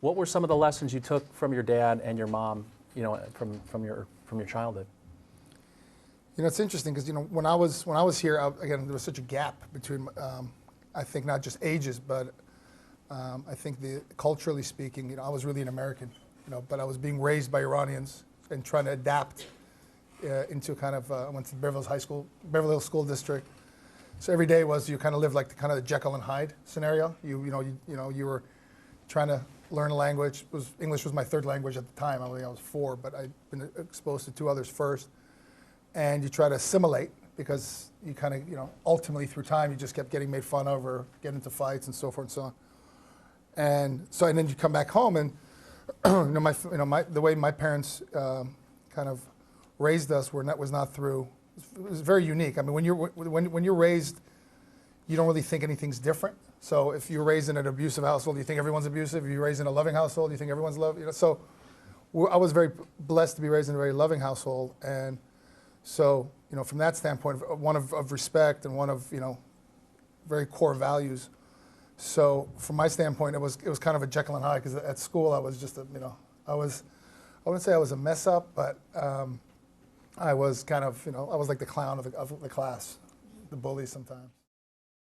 What were some of the lessons you took from your dad and your mom, from your childhood? It's interesting because when I was here, again, there was such a gap between, I think not just ages, but I think culturally speaking, I was really an American, but I was being raised by Iranians and trying to adapt into kind of. I went to Beverly Hills School District. So every day was you kind of lived like the Jekyll and Hyde scenario. You were trying to learn a language. English was my third language at the time. I was 4, but I'd been exposed to 2 others first. And you try to assimilate because you kind of, ultimately through time you just kept getting made fun of or get into fights and so forth and so on. And then you come back home and the way my parents kind of raised us was not through. It was very unique. I mean, when you're raised, you don't really think anything's different. So if you're raised in an abusive household, you think everyone's abusive. If you're raised in a loving household, you think everyone's loving. So I was very blessed to be raised in a very loving household, and so from that standpoint, one of respect and one of very core values. So from my standpoint, it was kind of a Jekyll and Hyde because at school I was just I wouldn't say I was a mess up, but I was kind of I was like the clown of the class, the bully sometimes.